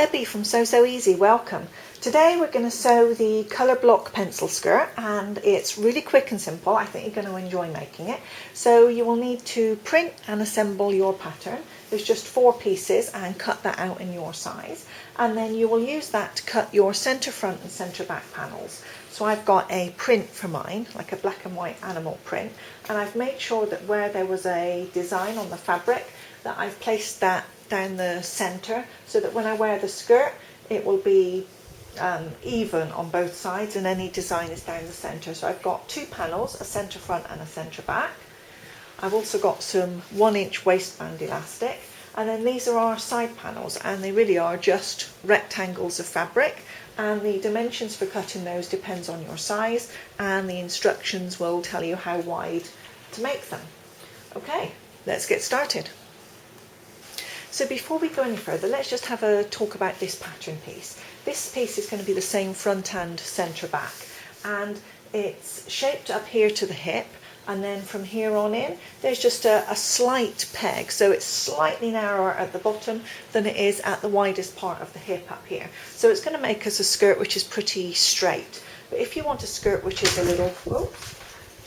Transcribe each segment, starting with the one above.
Debbie from So Easy, welcome. Today we're going to sew the colour block pencil skirt, and it's really quick and simple. I think you're going to enjoy making it. So you will need to print and assemble your pattern. There's just 4 pieces, and cut that out in your size, and then you will use that to cut your centre front and centre back panels. So I've got a print for mine, like a black and white animal print, and I've made sure that where there was a design on the fabric that I've placed that down the centre, so that when I wear the skirt it will be even on both sides and any design is down the centre. So I've got 2 panels, a centre front and a centre back. I've also got some 1-inch waistband elastic, and then these are our side panels, and they really are just rectangles of fabric, and the dimensions for cutting those depends on your size, and the instructions will tell you how wide to make them. Okay, let's get started. So before we go any further, let's just have a talk about this pattern piece. This piece is going to be the same front and centre back, and it's shaped up here to the hip, and then from here on in there's just a slight peg, so it's slightly narrower at the bottom than it is at the widest part of the hip up here. So it's going to make us a skirt which is pretty straight. But if you want a skirt which is a little,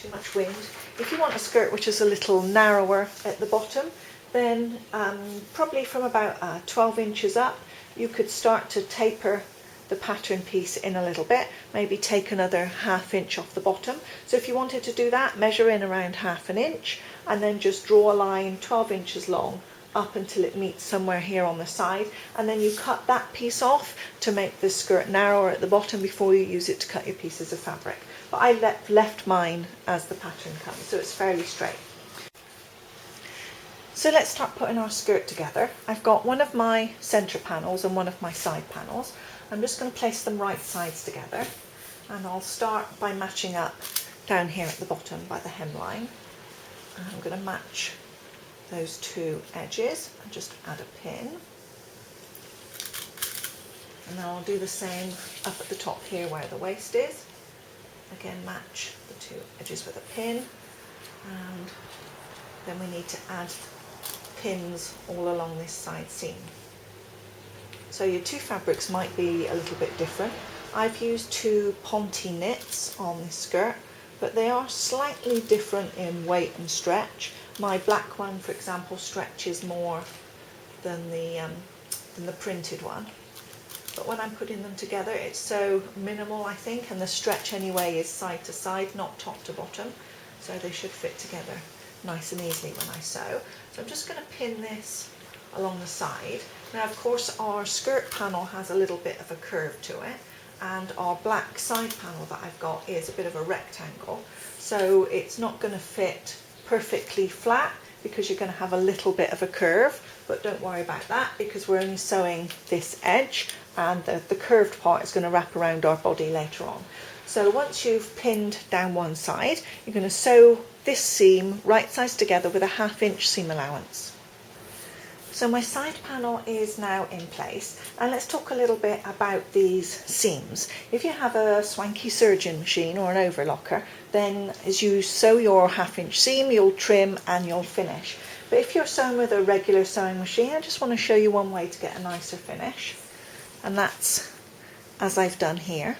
too much wind, if you want a skirt which is a little narrower at the bottom, then probably from about 12 inches up, you could start to taper the pattern piece in a little bit, maybe take another ½ inch off the bottom. So if you wanted to do that, measure in around ½ inch, and then just draw a line 12 inches long up until it meets somewhere here on the side, and then you cut that piece off to make the skirt narrower at the bottom before you use it to cut your pieces of fabric. But I left mine as the pattern comes, so it's fairly straight. So let's start putting our skirt together. I've got one of my centre panels and one of my side panels. I'm just going to place them right sides together, and I'll start by matching up down here at the bottom by the hemline. And I'm going to match those 2 edges and just add a pin. And then I'll do the same up at the top here where the waist is. Again, match the 2 edges with a pin, and then we need to add pins all along this side seam. So your 2 fabrics might be a little bit different. I've used 2 ponte knits on this skirt, but they are slightly different in weight and stretch. My black one, for example, stretches more than the printed one. But when I'm putting them together, it's so minimal, I think, and the stretch anyway is side to side, not top to bottom. So they should fit together nice and easily when I sew. So I'm just going to pin this along the side. Now of course our skirt panel has a little bit of a curve to it, and our black side panel that I've got is a bit of a rectangle, so it's not going to fit perfectly flat because you're going to have a little bit of a curve, but don't worry about that because we're only sewing this edge, and the curved part is going to wrap around our body later on. So once you've pinned down one side, you're going to sew this seam right sides together with a ½ inch seam allowance. So my side panel is now in place, and let's talk a little bit about these seams. If you have a swanky serging machine or an overlocker, then as you sew your ½ inch seam, you'll trim and you'll finish. But if you're sewing with a regular sewing machine, I just want to show you one way to get a nicer finish, and that's as I've done here.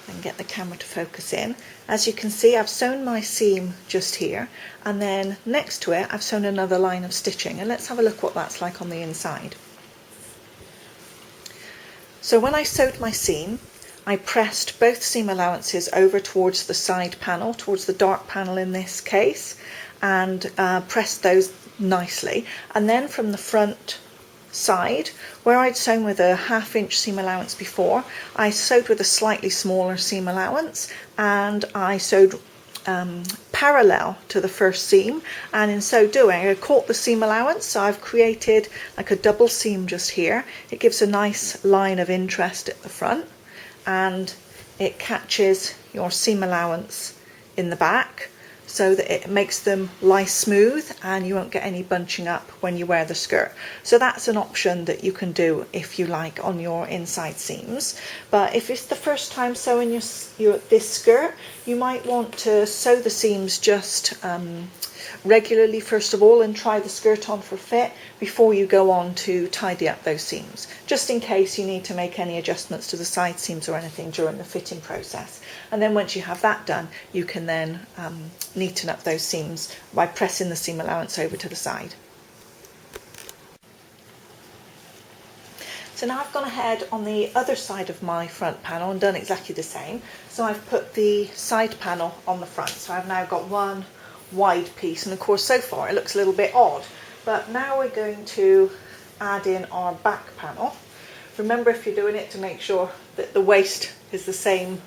And get the camera to focus in. As you can see, I've sewn my seam just here, and then next to it I've sewn another line of stitching, and let's have a look what that's like on the inside. So when I sewed my seam, I pressed both seam allowances over towards the side panel, towards the dark panel in this case, and pressed those nicely, and then from the front side, where I'd sewn with a ½ inch seam allowance before, I sewed with a slightly smaller seam allowance, and I sewed parallel to the first seam, and in so doing I caught the seam allowance, so I've created like a double seam just here. It gives a nice line of interest at the front, and it catches your seam allowance in the back, so that it makes them lie smooth and you won't get any bunching up when you wear the skirt. So that's an option that you can do if you like on your inside seams. But if it's the first time sewing this skirt, you might want to sew the seams just regularly first of all and try the skirt on for fit before you go on to tidy up those seams, just in case you need to make any adjustments to the side seams or anything during the fitting process. And then once you have that done, you can then neaten up those seams by pressing the seam allowance over to the side. So now I've gone ahead on the other side of my front panel and done exactly the same. So I've put the side panel on the front. So I've now got one wide piece, and of course so far it looks a little bit odd. But now we're going to add in our back panel. Remember, if you're doing it, to make sure that the waist is the same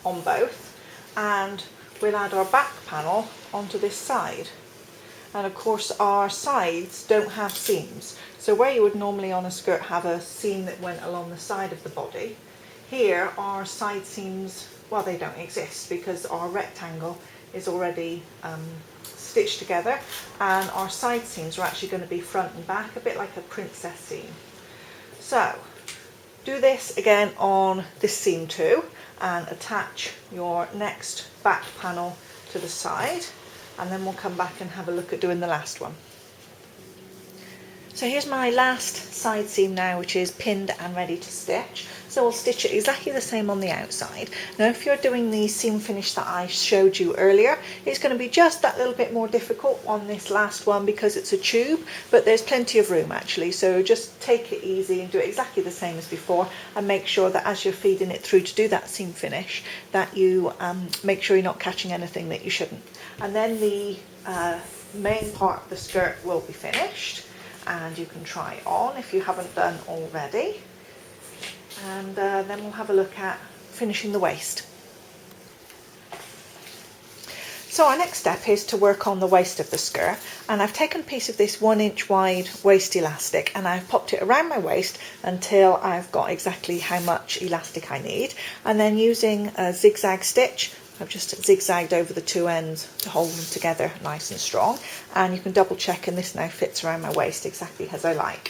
on both. And we'll add our back panel onto this side. And of course our sides don't have seams. So where you would normally on a skirt have a seam that went along the side of the body, here our side seams, well, they don't exist because our rectangle is already stitched together, and our side seams are actually going to be front and back, a bit like a princess seam. So do this again on this seam too, and attach your next back panel to the side, and then we'll come back and have a look at doing the last one. So here's my last side seam now, which is pinned and ready to stitch. So we'll stitch it exactly the same on the outside. Now if you're doing the seam finish that I showed you earlier, it's going to be just that little bit more difficult on this last one because it's a tube, but there's plenty of room actually. So just take it easy and do it exactly the same as before, and make sure that as you're feeding it through to do that seam finish, that you make sure you're not catching anything that you shouldn't. And then the main part of the skirt will be finished, and you can try it on if you haven't done already. And then we'll have a look at finishing the waist. So our next step is to work on the waist of the skirt, and I've taken a piece of this 1 inch wide waist elastic and I've popped it around my waist until I've got exactly how much elastic I need, and then using a zigzag stitch I've just zigzagged over the two ends to hold them together nice and strong, and you can double check, and this now fits around my waist exactly as I like.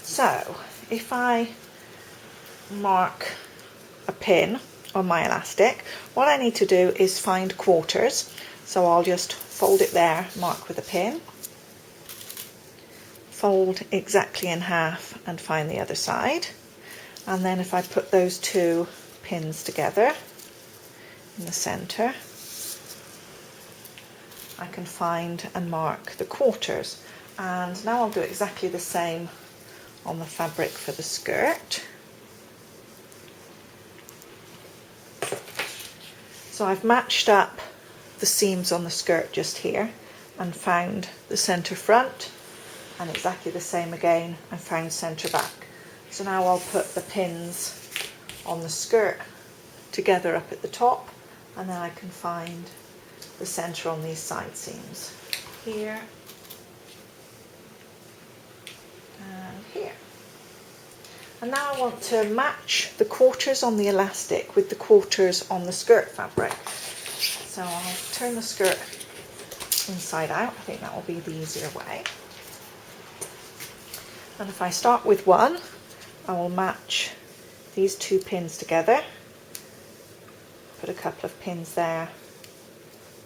So if I mark a pin on my elastic, what I need to do is find quarters. So I'll just fold it there, mark with a pin, fold exactly in half and find the other side, and then if I put those two pins together in the centre, I can find and mark the quarters. And now I'll do exactly the same on the fabric for the skirt. So I've matched up the seams on the skirt just here and found the centre front, and exactly the same again and found centre back. So now I'll put the pins on the skirt together up at the top, and then I can find the centre on these side seams here and here. And now I want to match the quarters on the elastic with the quarters on the skirt fabric. So I'll turn the skirt inside out. I think that will be the easier way. And if I start with one, I will match these two pins together. Put a couple of pins there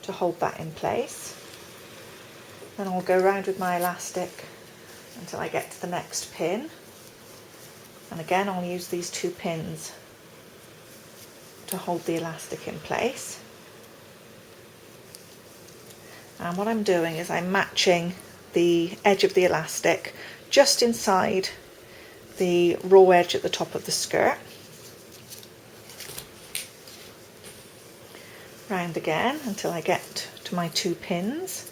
to hold that in place. Then I'll go around with my elastic until I get to the next pin. And again, I'll use these two pins to hold the elastic in place. And what I'm doing is I'm matching the edge of the elastic just inside the raw edge at the top of the skirt. Round again until I get to my two pins,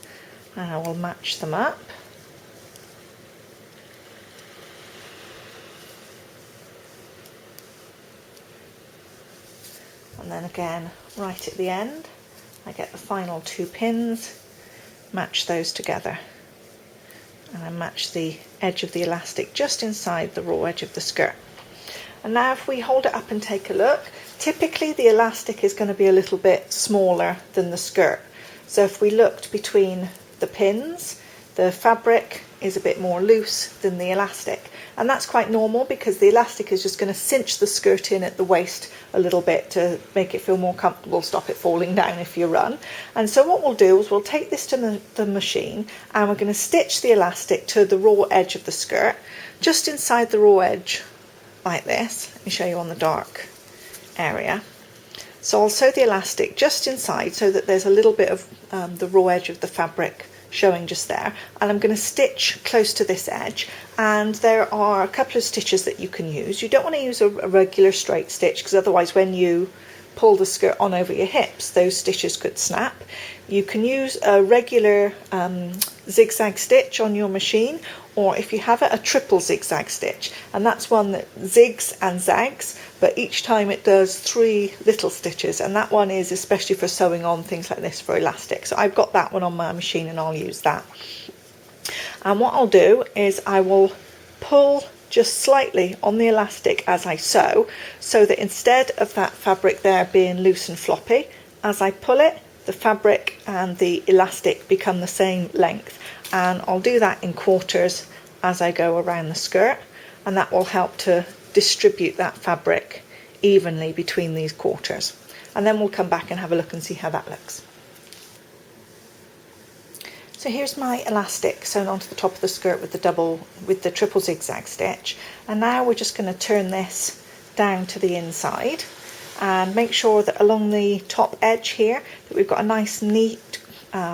and I will match them up. And then again, right at the end, I get the final two pins, match those together, and I match the edge of the elastic just inside the raw edge of the skirt. And now if we hold it up and take a look, typically the elastic is going to be a little bit smaller than the skirt. So if we looked between the pins, the fabric is a bit more loose than the elastic. and that's quite normal because the elastic is just going to cinch the skirt in at the waist a little bit to make it feel more comfortable, stop it falling down if you run. And so what we'll do is we'll take this to the machine and we're going to stitch the elastic to the raw edge of the skirt, just inside the raw edge like this. Let me show you on the dark area. So I'll sew the elastic just inside so that there's a little bit of the raw edge of the fabric showing just there, and I'm going to stitch close to this edge, and there are a couple of stitches that you can use. You don't want to use a regular straight stitch because otherwise when you pull the skirt on over your hips those stitches could snap. You can use a regular zigzag stitch on your machine, or if you have it, a triple zigzag stitch, and that's one that zigs and zags, but each time it does 3 little stitches, and that one is especially for sewing on things like this for elastic. So I've got that one on my machine and I'll use that. And what I'll do is I will pull just slightly on the elastic as I sew, so that instead of that fabric there being loose and floppy, as I pull it, the fabric and the elastic become the same length. And I'll do that in quarters as I go around the skirt, and that will help to distribute that fabric evenly between these quarters. And then we'll come back and have a look and see how that looks. So here's my elastic sewn onto the top of the skirt with the triple zigzag stitch, and now we're just going to turn this down to the inside and make sure that along the top edge here that we've got a nice neat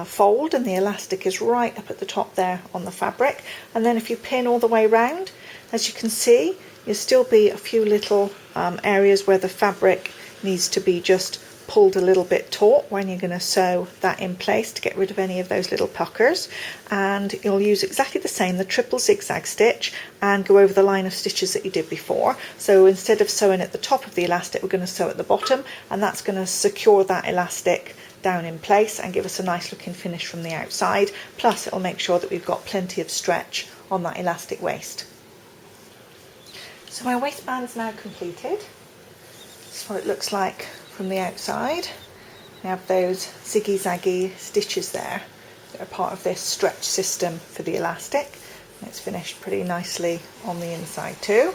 fold, and the elastic is right up at the top there on the fabric. And then if you pin all the way round, as you can see, there'll still be a few little areas where the fabric needs to be just pulled a little bit taut when you're going to sew that in place to get rid of any of those little puckers. And you'll use exactly the same, the triple zigzag stitch, and go over the line of stitches that you did before. So instead of sewing at the top of the elastic, we're going to sew at the bottom, and that's going to secure that elastic down in place and give us a nice looking finish from the outside. Plus it'll make sure that we've got plenty of stretch on that elastic waist. So my waistband's now completed. This is what it looks like from the outside. We have those ziggy-zaggy stitches there that are part of this stretch system for the elastic. And it's finished pretty nicely on the inside too.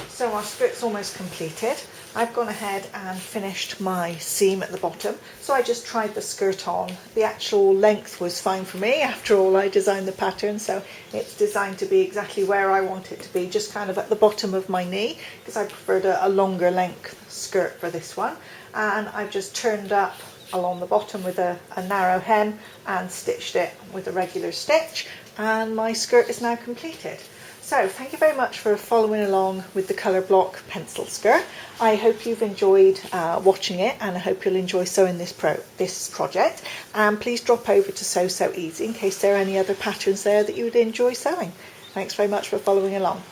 So our skirt's almost completed. I've gone ahead and finished my seam at the bottom, so I just tried the skirt on. The actual length was fine for me. After all, I designed the pattern, so it's designed to be exactly where I want it to be, just kind of at the bottom of my knee, because I preferred a longer length skirt for this one. And I've just turned up along the bottom with a narrow hem and stitched it with a regular stitch, and my skirt is now completed. So thank you very much for following along with the colour block pencil skirt. I hope you've enjoyed watching it, and I hope you'll enjoy sewing this project. And please drop over to Sew So Easy in case there are any other patterns there that you would enjoy sewing. Thanks very much for following along.